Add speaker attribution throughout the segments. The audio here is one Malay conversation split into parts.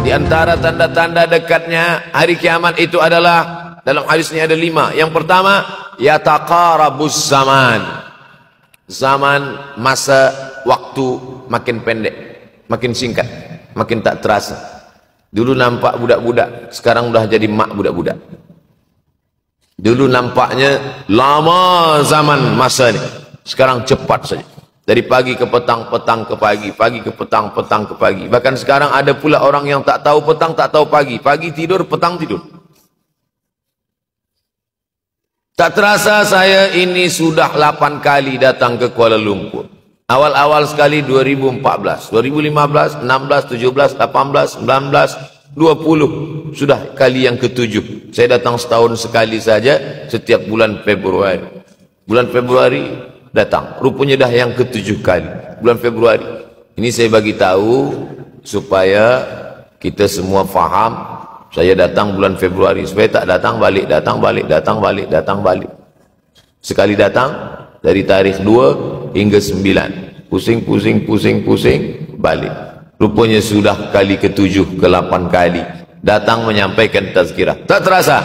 Speaker 1: Di antara tanda-tanda dekatnya hari kiamat itu adalah, dalam hadis ini ada 5. Yang pertama, yataqarabus zaman. Zaman, masa, waktu makin pendek, makin singkat, makin tak terasa. Dulu nampak budak-budak, sekarang udah jadi mak budak-budak. Dulu nampaknya lama zaman masa ini, sekarang cepat saja. Dari pagi ke petang, petang ke pagi, pagi ke petang, petang ke pagi. Bahkan sekarang ada pula orang yang tak tahu petang, tak tahu pagi. Pagi tidur, petang tidur. Tak terasa saya ini sudah 8 kali datang ke Kuala Lumpur. Awal-awal sekali 2014, 2015, 16, 17, 18, 19, 20. Sudah kali yang ke-7. Saya datang setahun sekali saja setiap bulan Februari. Bulan Februari datang. Rupanya dah yang ke-7 kali. Bulan Februari. Ini saya bagi tahu supaya kita semua faham. Saya datang bulan Februari, supaya tak datang balik, datang balik, datang balik, datang balik. Sekali datang dari tarikh 2 hingga 9. Pusing, pusing, pusing, pusing, balik. Rupanya sudah kali ke-7, ke-8 kali datang menyampaikan tazkirah. Tak terasa.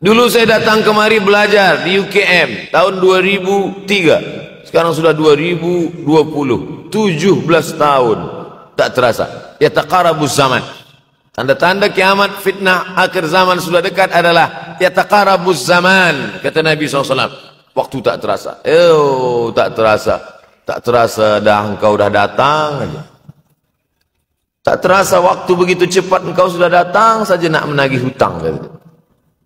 Speaker 1: Dulu saya datang kemari belajar di UKM tahun 2003. Sekarang sudah 2020. 17 tahun. Tak terasa. Yataqarabus zaman. Tanda-tanda kiamat, fitnah akhir zaman sudah dekat adalah yataqarabus zaman, kata Nabi SAW. Waktu tak terasa. Tak terasa. Tak terasa dah engkau dah datang aja. Tak terasa waktu begitu cepat engkau sudah datang saja nak menagih hutang.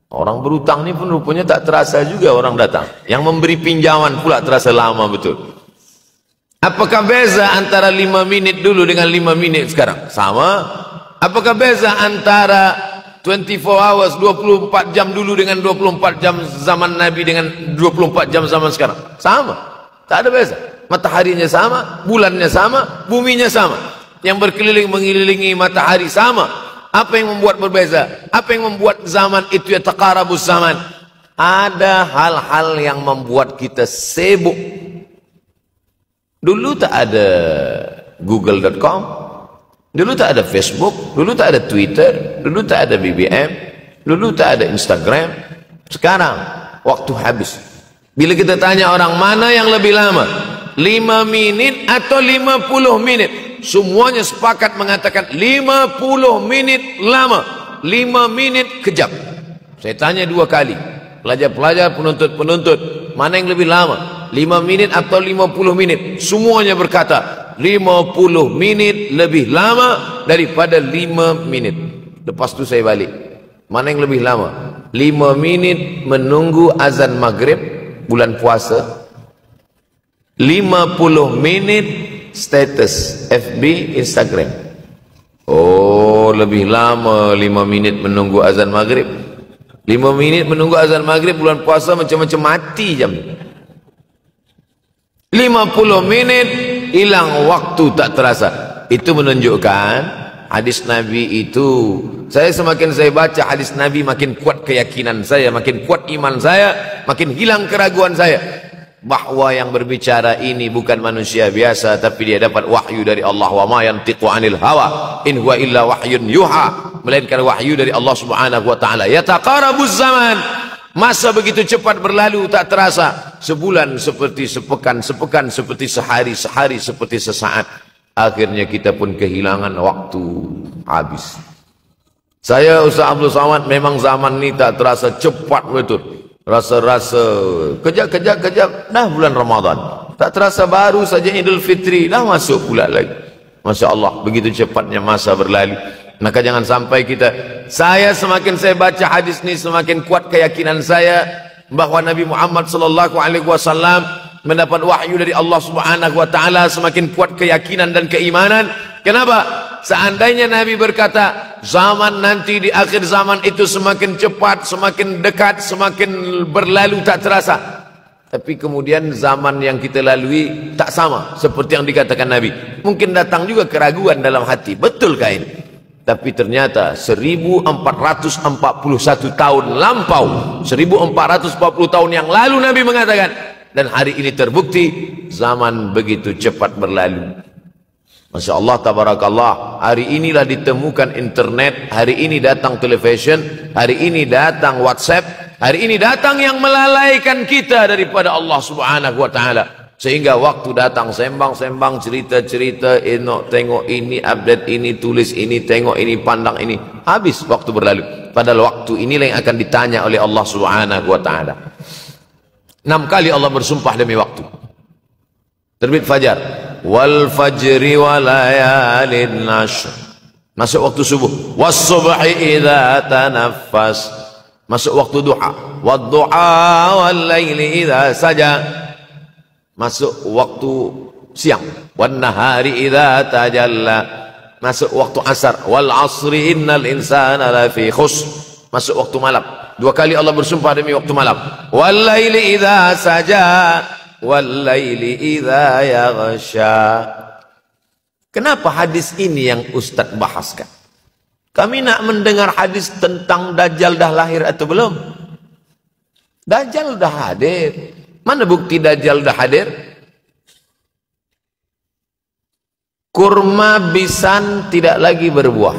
Speaker 1: Orang berhutang ni pun rupanya tak terasa juga orang datang. Yang memberi pinjaman pula terasa lama betul. Apakah beza antara 5 minit dulu dengan 5 minit sekarang? Sama. Apakah beza antara 24 hours, 24 jam dulu dengan 24 jam zaman Nabi dengan 24 jam zaman sekarang? Sama. Tak ada beza. Mataharinya sama, bulannya sama, buminya sama. Yang berkeliling mengelilingi matahari sama. Apa yang membuat berbeza? Apa yang membuat zaman itu yataqarabus zaman? Ada hal-hal yang membuat kita sibuk. Dulu tak ada google.com, dulu tak ada Facebook, dulu tak ada Twitter, dulu tak ada BBM, dulu tak ada Instagram. Sekarang waktu habis. Bila kita tanya orang mana yang lebih lama, 5 minit atau 50 minit, semuanya sepakat mengatakan 50 menit lama, 5 menit kejap. Saya tanya 2 kali, pelajar-pelajar, penuntut-penuntut, mana yang lebih lama, 5 menit atau 50 menit? Semuanya berkata 50 menit lebih lama daripada 5 menit. Lepas tu saya balik, mana yang lebih lama? 5 menit menunggu azan maghrib bulan puasa, 50 menit status FB, Instagram. Oh, lebih lama 5 minit menunggu azan maghrib. 5 minit menunggu azan maghrib bulan puasa macam-macam mati jam. 50 menit hilang waktu tak terasa. Itu menunjukkan hadis Nabi itu, semakin saya baca hadis Nabi, makin kuat keyakinan saya, makin kuat iman saya, makin hilang keraguan saya bahwa yang berbicara ini bukan manusia biasa, tapi dia dapat wahyu dari Allah. Wa ma yantiqu anil hawa in huwa illa wahyun yuha, melainkan wahyu dari Allah Subhanahu wa taala. Yataqarabuz zaman, masa begitu cepat berlalu tak terasa. Sebulan seperti sepekan, sepekan seperti sehari, sehari seperti sesaat. Akhirnya kita pun kehilangan waktu, habis. Saya Ustaz Abdul Somad, memang zaman ini tak terasa, cepat betul. Rasa-rasa kejap-kejap dah bulan Ramadan. Tak terasa baru saja Idul Fitri dah masuk pula lagi. Masya Allah, begitu cepatnya masa berlalu. Maka jangan sampai kita, semakin saya baca hadis ini, semakin kuat keyakinan saya bahwa Nabi Muhammad SAW mendapat wahyu dari Allah Subhanahu wa taala. Semakin kuat keyakinan dan keimanan. Kenapa? Seandainya Nabi berkata zaman nanti di akhir zaman itu semakin cepat, semakin dekat, semakin berlalu tak terasa, tapi kemudian zaman yang kita lalui tak sama seperti yang dikatakan Nabi. Mungkin datang juga keraguan dalam hati, betulkah ini? Tapi ternyata 1441 tahun lampau, 1440 tahun yang lalu Nabi mengatakan, dan hari ini terbukti zaman begitu cepat berlalu. Masya Allah, tabarakallah. Hari inilah ditemukan internet, hari ini datang television, hari ini datang WhatsApp, hari ini datang yang melalaikan kita daripada Allah subhanahu wa ta'ala. Sehingga waktu datang sembang-sembang, cerita-cerita, tengok ini, update ini, tulis ini, tengok ini, pandang ini. Habis waktu berlalu. Padahal waktu inilah yang akan ditanya oleh Allah subhanahu wa ta'ala. 6 kali Allah bersumpah demi waktu. Terbit fajar. Wal fajri wa layalin nashr. Masuk waktu subuh. Was subhi idza tanaffas. Masuk waktu duha. Wad duha wal laili idza saja. Masuk waktu siang. Wan nahari idza tajalla. Masuk waktu asar. Wal asri innal insana lafi khusr. Masuk waktu malam. 2 kali Allah bersumpah demi waktu malam. Wal laili idza saja. Wal laili idza yaghsha. Kenapa hadis ini yang Ustaz bahaskan? Kami nak mendengar hadis tentang Dajjal dah lahir atau belum? Dajjal dah hadir. Mana bukti Dajjal dah hadir? Kurma bisan tidak lagi berbuah.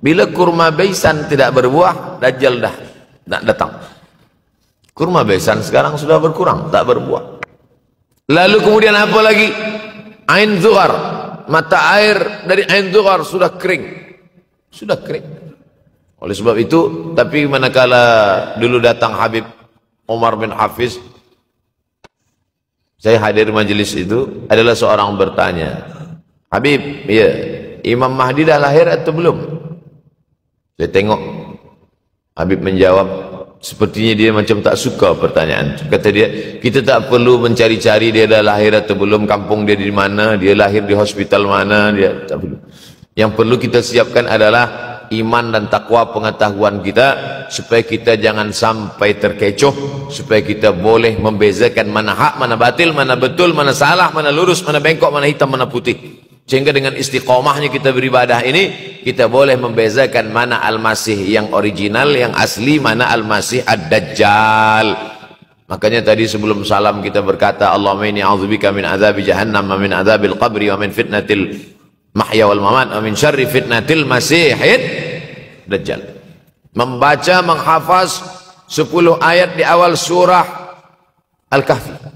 Speaker 1: Bila kurma bisan tidak berbuah, Dajjal dah datang. Kurma bisan sekarang sudah berkurang, tak berbuah. Lalu kemudian apa lagi? Ain Zuhar, mata air dari Ain Zuhar sudah kering. Sudah kering. Oleh sebab itu, tapi manakala dulu datang Habib Umar bin Hafiz, saya hadir majelis itu, adalah seorang bertanya, Habib, ya, Imam Mahdi dah lahir atau belum? Saya tengok, Habib menjawab, sepertinya dia macam tak suka pertanyaan. Kata dia, kita tak perlu mencari-cari dia dah lahir atau belum, kampung dia di mana, dia lahir di hospital mana, dia tak perlu. Yang perlu kita siapkan adalah iman dan takwa pengetahuan kita, supaya kita jangan sampai terkecoh, supaya kita boleh membezakan mana hak, mana batil, mana betul, mana salah, mana lurus, mana bengkok, mana hitam, mana putih. Sehingga dengan istiqomahnya kita beribadah ini, kita boleh membezakan mana Al-Masih yang original, yang asli, mana Al-Masih Ad-Dajjal. Makanya tadi sebelum salam kita berkata, Allahumma inni a'udzubika min azabi jahannam wa min azabil qabri wa min fitnatil mahya wal mamat wa min syarri fitnatil masihid Dajjal. Membaca, menghafaz 10 ayat di awal surah Al-Kahfi.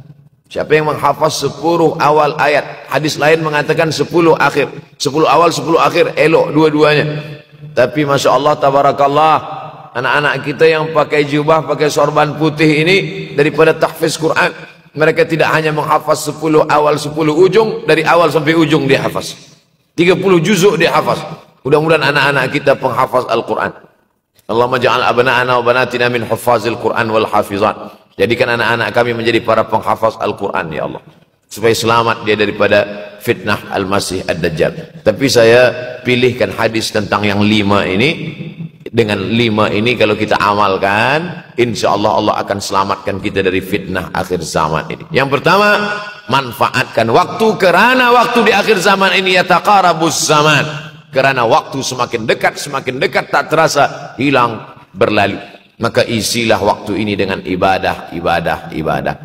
Speaker 1: Siapa yang menghafaz 10 awal ayat, hadis lain mengatakan 10 akhir, 10 awal 10 akhir, elok dua-duanya. Tapi Masya Allah, tabarakallah, anak-anak kita yang pakai jubah, pakai sorban putih ini, daripada tahfiz Quran, mereka tidak hanya menghafaz 10 awal 10 ujung, dari awal sampai ujung dia hafaz 30 juzuk dia hafaz. Mudah-mudahan anak-anak kita penghafaz Al-Quran. Allahumma ja'al abna'ana wa banatina min huffazil Quran wal hafizat. Jadikan anak-anak kami menjadi para penghafaz Al-Quran, ya Allah, supaya selamat dia daripada fitnah Al-Masih Ad-Dajjal. Tapi saya pilihkan hadis tentang yang 5 ini. Dengan 5 ini kalau kita amalkan, insya Allah Allah akan selamatkan kita dari fitnah akhir zaman ini. Yang pertama, manfaatkan waktu, kerana waktu di akhir zaman ini yataqarabus zaman. Kerana waktu semakin dekat tak terasa, hilang, berlalu. Maka isilah waktu ini dengan ibadah.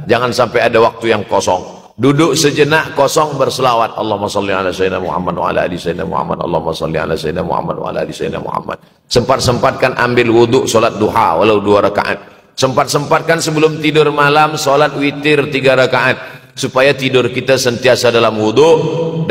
Speaker 1: Jangan sampai ada waktu yang kosong. Duduk sejenak kosong, berselawat, Allahumma salli ala sayyidina Muhammad wa ala ali sayyidina Muhammad, Allahumma salli ala sayyidina Muhammad wa ala ali sayyidina Muhammad. Sempat-sempatkan ambil wuduk, solat duha walau 2 rakaat. Sempat-sempatkan sebelum tidur malam solat witir 3 rakaat, supaya tidur kita sentiasa dalam wuduk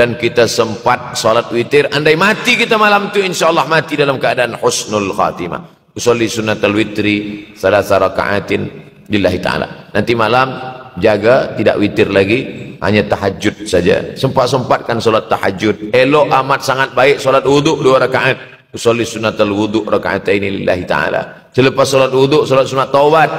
Speaker 1: dan kita sempat solat witir. Andai mati kita malam itu, insyaallah mati dalam keadaan husnul khatimah. Usolli sunnatal witri 3 rakaatin lillahi ta'ala. Nanti malam jaga tidak witir lagi, hanya tahajud saja. Sempat-sempatkan solat tahajud. Elok amat sangat baik solat wuduk 2 rakaat. Usolli sunnatal wuduk rakaatain lillahi ta'ala. Selepas solat wuduk, solat sunat taubat.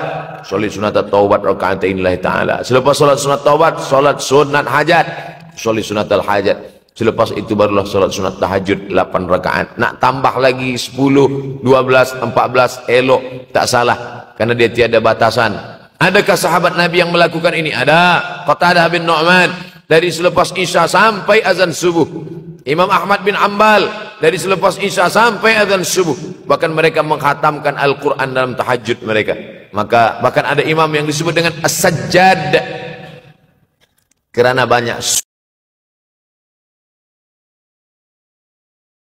Speaker 1: Usolli sunatat taubat rakaatain lillahi ta'ala. Selepas solat sunat taubat, solat sunat hajat. Usolli sunatal hajat. Selepas itu barulah solat sunat tahajud 8 rakaat. Nak tambah lagi 10, 12, 14, elok, tak salah, karena dia tiada batasan. Adakah sahabat Nabi yang melakukan ini? Ada. Qatadah bin Nu'man, dari selepas Isya sampai azan subuh. Imam Ahmad bin Ambal, dari selepas Isya sampai azan subuh. Bahkan mereka menghatamkan Al-Quran dalam tahajud mereka. Maka bahkan ada imam yang disebut dengan As-Sajjad, kerana banyak